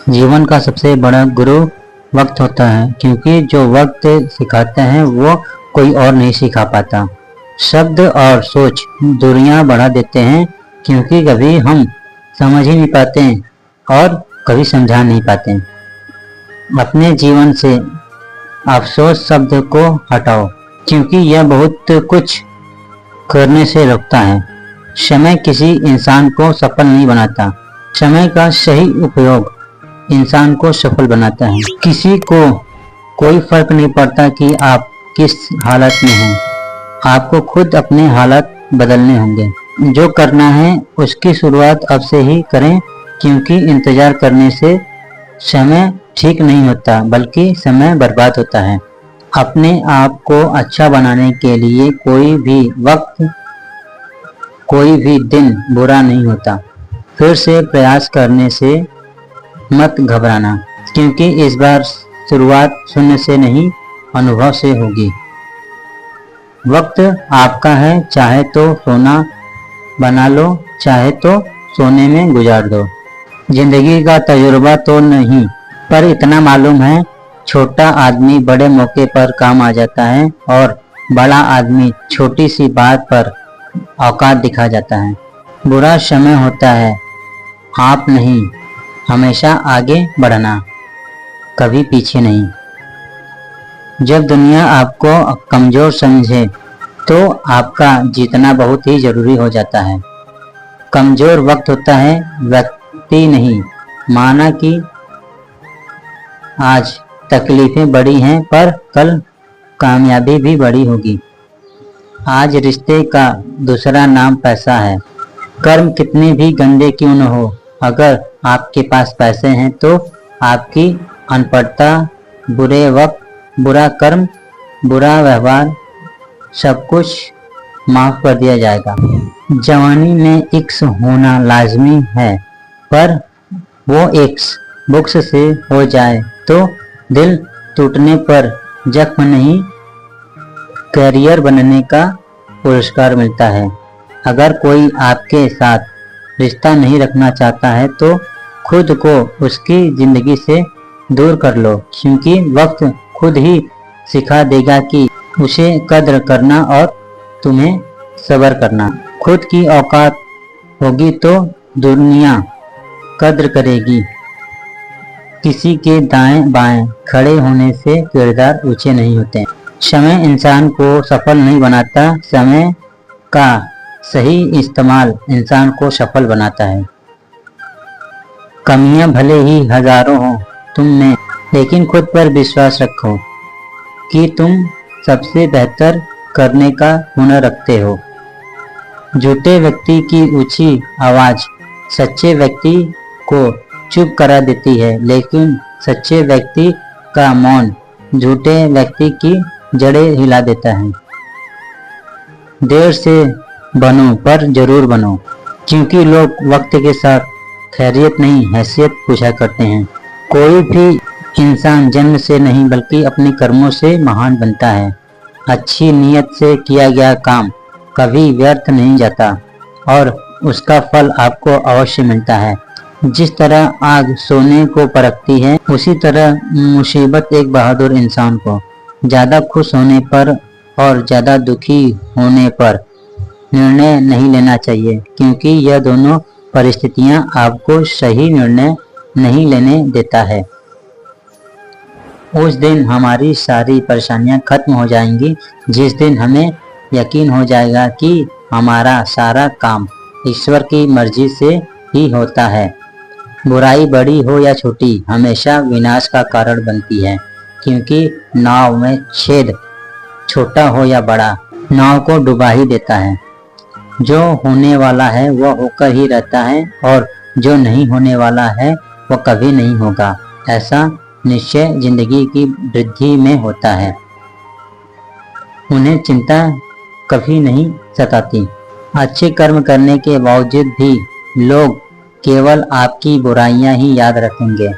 जीवन का सबसे बड़ा गुरु वक्त होता है, क्योंकि जो वक्त सिखाता है वो कोई और नहीं सिखा पाता। शब्द और सोच दूरियां बढ़ा देते हैं, क्योंकि कभी हम समझ ही नहीं पाते और कभी समझा नहीं पाते। अपने जीवन से अफसोस शब्द को हटाओ, क्योंकि यह बहुत कुछ करने से रोकता है। समय किसी इंसान को सफल नहीं बनाता, समय का सही उपयोग इंसान को सफल बनाता है। किसी को कोई फर्क नहीं पड़ता कि आप किस हालत में हैं, आपको खुद अपने हालात बदलने होंगे। जो करना है उसकी शुरुआत अब से ही करें, क्योंकि इंतजार करने से समय ठीक नहीं होता, बल्कि समय बर्बाद होता है। अपने आप को अच्छा बनाने के लिए कोई भी वक्त, कोई भी दिन बुरा नहीं होता। फिर से प्रयास करने से मत घबराना, क्योंकि इस बार शुरुआत शून्य से नहीं, अनुभव से होगी। वक्त आपका है, चाहे तो सोना बना लो, चाहे तो सोने में गुजार दो। जिंदगी का तजुर्बा तो नहीं, पर इतना मालूम है, छोटा आदमी बड़े मौके पर काम आ जाता है और बड़ा आदमी छोटी सी बात पर औकात दिखा जाता है। बुरा समय होता है, आप नहीं, हमेशा आगे बढ़ना, कभी पीछे नहीं। जब दुनिया आपको कमजोर समझे तो आपका जीतना बहुत ही जरूरी हो जाता है। कमजोर वक्त होता है, व्यक्ति नहीं। माना कि आज तकलीफें बड़ी हैं, पर कल कामयाबी भी बड़ी होगी। आज रिश्ते का दूसरा नाम पैसा है। कर्म कितने भी गंदे क्यों न हो, अगर आपके पास पैसे हैं तो आपकी अनपढ़ता, बुरे वक्त, बुरा कर्म, बुरा व्यवहार, सब कुछ माफ कर दिया जाएगा। जवानी में इक्स होना लाजमी है, पर वो इक्स बुक्स से हो जाए तो दिल टूटने पर जख्म नहीं, कैरियर बनने का पुरस्कार मिलता है। अगर कोई आपके साथ रिश्ता नहीं रखना चाहता है तो खुद को उसकी जिंदगी से दूर कर लो, क्योंकि वक्त खुद ही सिखा देगा कि उसे कद्र करना और तुम्हें सब्र करना। खुद की औकात होगी तो दुनिया कद्र करेगी। किसी के दाएं बाएं खड़े होने से किरदार ऊंचे नहीं होते। समय इंसान को सफल नहीं बनाता, समय का सही इस्तेमाल इंसान को सफल बनाता है। कमियां भले ही हजारों हो तुम में, लेकिन खुद पर विश्वास रखो कि तुम सबसे बेहतर करने का हुनर रखते हो। झूठे व्यक्ति की ऊंची आवाज सच्चे व्यक्ति को चुप करा देती है, लेकिन सच्चे व्यक्ति का मौन झूठे व्यक्ति की जड़ें हिला देता है। देर से बनो पर जरूर बनो, क्योंकि लोग वक्त के साथ खैरियत नहीं हैसियत पूछा करते हैं। कोई भी इंसान जन्म से नहीं बल्कि अपने कर्मों से महान बनता है। अच्छी नीयत से किया गया काम कभी व्यर्थ नहीं जाता और उसका फल आपको अवश्य मिलता है। जिस तरह आग सोने को परखती है, उसी तरह मुसीबत एक बहादुर इंसान को ज्यादा खुश होने पर और ज्यादा दुखी होने पर निर्णय नहीं लेना चाहिए, क्योंकि यह दोनों परिस्थितियां आपको सही निर्णय नहीं लेने देता है। उस दिन हमारी सारी परेशानियां खत्म हो जाएंगी, जिस दिन हमें यकीन हो जाएगा कि हमारा सारा काम ईश्वर की मर्जी से ही होता है। बुराई बड़ी हो या छोटी हमेशा विनाश का कारण बनती है, क्योंकि नाव में छेद छोटा हो या बड़ा नाव को डुबा ही देता है। जो होने वाला है वह होकर ही रहता है और जो नहीं होने वाला है वह कभी नहीं होगा। ऐसा निश्चय जिंदगी की वृद्धि में होता है। उन्हें चिंता कभी नहीं सताती। अच्छे कर्म करने के बावजूद भी लोग केवल आपकी बुराइयां ही याद रखेंगे,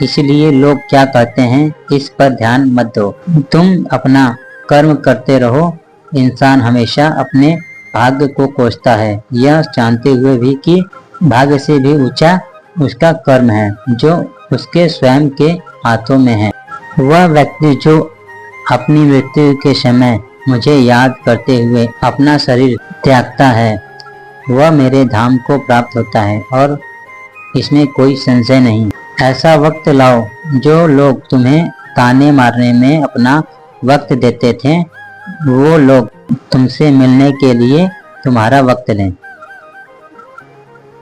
इसलिए लोग क्या कहते हैं इस पर ध्यान मत दो। तुम अपना कर्म करते रहो। इंसान हमेशा अपने भाग्य को कोसता है, यह जानते हुए भी कि भाग्य से भी ऊंचा उसका कर्म है। जो उसके स्वयं के हाथों में है। वह व्यक्ति जो अपनी मृत्यु के समय मुझे याद करते हुए अपना शरीर त्यागता है, वह मेरे धाम को प्राप्त होता है और इसमें कोई संशय नहीं। ऐसा वक्त लाओ जो लोग तुम्हें ताने मारने में अपना वक्त देते थे, वो लोग तुमसे मिलने के लिए तुम्हारा वक्त लें।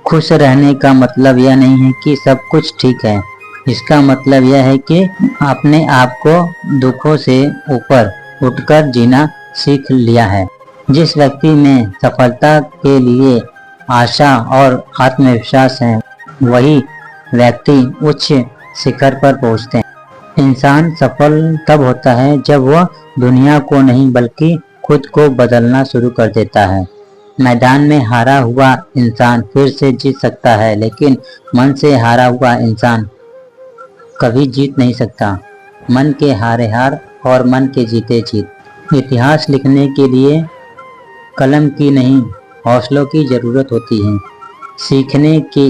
खुश रहने का मतलब यह नहीं है कि सब कुछ ठीक है। इसका मतलब यह है कि अपने आप को दुखों से ऊपर उठकर जीना सीख लिया है। जिस व्यक्ति में सफलता के लिए आशा और आत्मविश्वास है, वही व्यक्ति उच्च शिखर पर पहुंचते हैं। इंसान सफल तब होता है जब वह दुनिया को नहीं बल्कि खुद को बदलना शुरू कर देता है। मैदान में हारा हुआ इंसान फिर से जीत सकता है, लेकिन मन से हारा हुआ इंसान कभी जीत नहीं सकता। मन के हारे हार और मन के जीते जीत। इतिहास लिखने के लिए कलम की नहीं, हौसलों की जरूरत होती है। सीखने की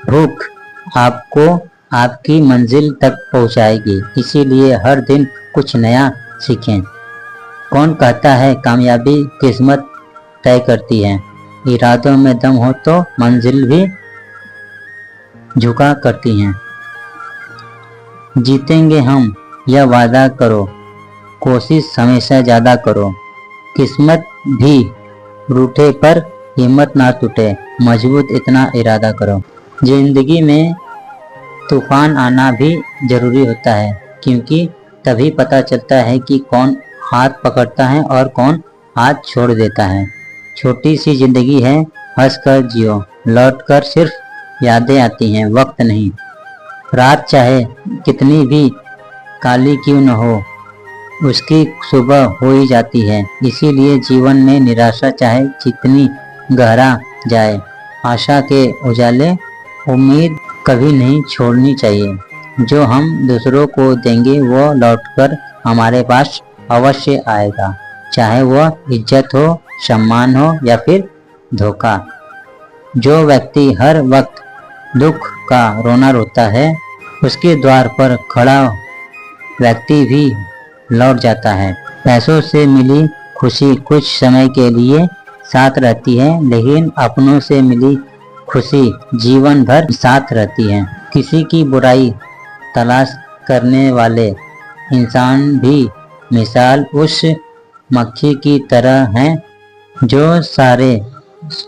भूख आपको आपकी मंजिल तक पहुंचाएगी, इसीलिए हर दिन कुछ नया सीखें। कौन कहता है कामयाबी किस्मत तय करती है? इरादों में दम हो तो मंजिल भी झुका करती हैं। जीतेंगे हम, यह वादा करो, कोशिश हमेशा ज्यादा करो। किस्मत भी रूठे पर हिम्मत ना टूटे, मजबूत इतना इरादा करो। जिंदगी में तूफान आना भी जरूरी होता है, क्योंकि तभी पता चलता है कि कौन हाथ पकड़ता है और कौन हाथ छोड़ देता है। छोटी सी जिंदगी है, हंस कर जियो, लौट कर सिर्फ यादें आती हैं, वक्त नहीं। रात चाहे कितनी भी काली क्यों न हो, उसकी सुबह हो ही जाती है। इसीलिए जीवन में निराशा चाहे जितनी गहरा जाए, आशा के उजाले उम्मीद कभी नहीं छोड़नी चाहिए। जो हम दूसरों को देंगे वो लौटकर हमारे पास अवश्य आएगा, चाहे वह इज्जत हो, सम्मान हो या फिर धोखा। जो व्यक्ति हर वक्त दुख का रोना रोता है, उसके द्वार पर खड़ा व्यक्ति भी लौट जाता है। पैसों से मिली खुशी कुछ समय के लिए साथ रहती है, लेकिन अपनों से मिली खुशी जीवन भर साथ रहती है। किसी की बुराई तलाश करने वाले इंसान भी मिसाल उस मक्खी की तरह हैं जो सारे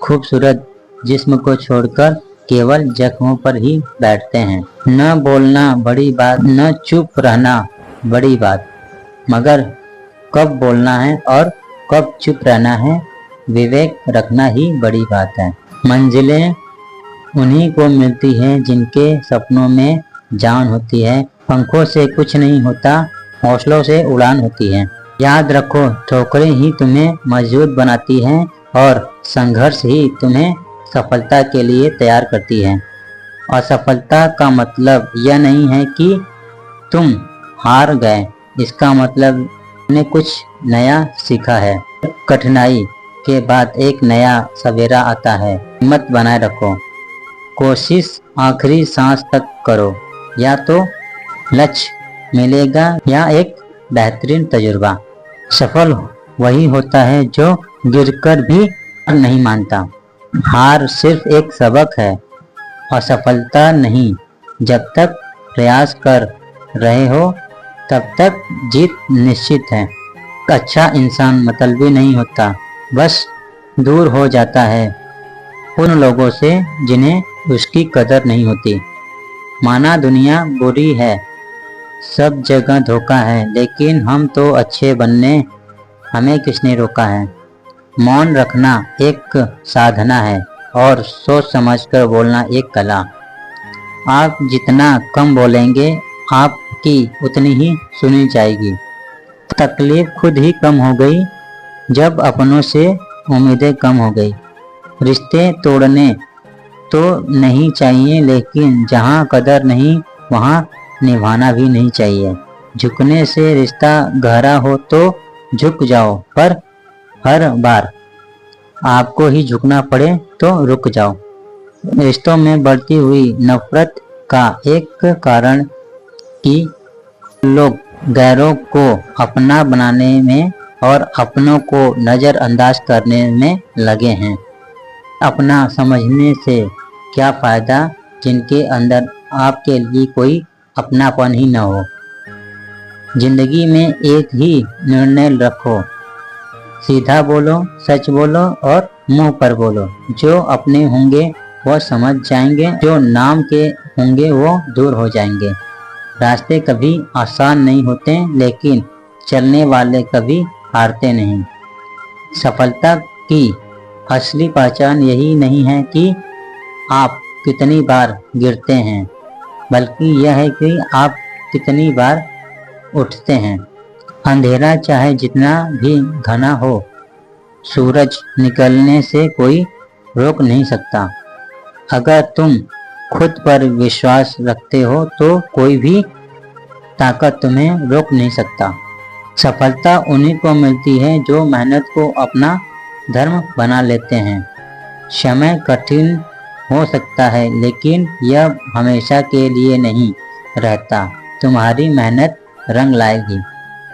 खूबसूरत जिस्म को छोड़कर केवल जख्मों पर ही बैठते हैं। न बोलना बड़ी बात, न चुप रहना बड़ी बात, मगर कब बोलना है और कब चुप रहना है, विवेक रखना ही बड़ी बात है। मंजिलें उन्हीं को मिलती हैं जिनके सपनों में जान होती है। पंखों से कुछ नहीं होता, हौसलों से उड़ान होती है। याद रखो, ठोकरें ही तुम्हें मजबूत बनाती हैं और संघर्ष ही तुम्हें सफलता के लिए तैयार करती है। असफलता का मतलब यह नहीं है कि तुम हार गए, इसका मतलब तुमने कुछ नया सीखा है। कठिनाई के बाद एक नया सवेरा आता है। हिम्मत बनाए रखो, कोशिश आखिरी सांस तक करो, या तो लक्ष्य मिलेगा या एक बेहतरीन तजुर्बा। सफल वही होता है जो गिरकर भी नहीं मानता। हार सिर्फ एक सबक है, असफलता नहीं। जब तक प्रयास कर रहे हो तब तक जीत निश्चित है। अच्छा इंसान मतलबी नहीं होता, बस दूर हो जाता है उन लोगों से जिन्हें उसकी कदर नहीं होती। माना दुनिया बुरी है, सब जगह धोखा है, लेकिन हम तो अच्छे बनने हमें किसने रोका है। मौन रखना एक साधना है और सोच समझकर बोलना एक कला। आप जितना कम बोलेंगे, आपकी उतनी ही सुनी जाएगी। तकलीफ खुद ही कम हो गई जब अपनों से उम्मीदें कम हो गई। रिश्ते तोड़ने तो नहीं चाहिए, लेकिन जहाँ कदर नहीं वहाँ निभाना भी नहीं चाहिए। झुकने से रिश्ता गहरा हो तो झुक जाओ, पर हर बार आपको ही झुकना पड़े तो रुक जाओ। रिश्तों में बढ़ती हुई नफरत का एक कारण कि लोग गैरों को अपना बनाने में और अपनों को नज़रअंदाज करने में लगे हैं। अपना समझने से क्या फ़ायदा जिनके अंदर आपके लिए कोई अपनापन ही न हो। जिंदगी में एक ही निर्णय रखो, सीधा बोलो, सच बोलो और मुंह पर बोलो। जो अपने होंगे वो समझ जाएंगे, जो नाम के होंगे वो दूर हो जाएंगे। रास्ते कभी आसान नहीं होते, लेकिन चलने वाले कभी हारते नहीं। सफलता की असली पहचान यही नहीं है कि आप कितनी बार गिरते हैं, बल्कि यह है कि आप कितनी बार उठते हैं। अंधेरा चाहे जितना भी घना हो, सूरज निकलने से कोई रोक नहीं सकता। अगर तुम खुद पर विश्वास रखते हो तो कोई भी ताकत तुम्हें रोक नहीं सकता। सफलता उन्हीं को मिलती है जो मेहनत को अपना धर्म बना लेते हैं। समय कठिन हो सकता है, लेकिन यह हमेशा के लिए नहीं रहता। तुम्हारी मेहनत रंग लाएगी।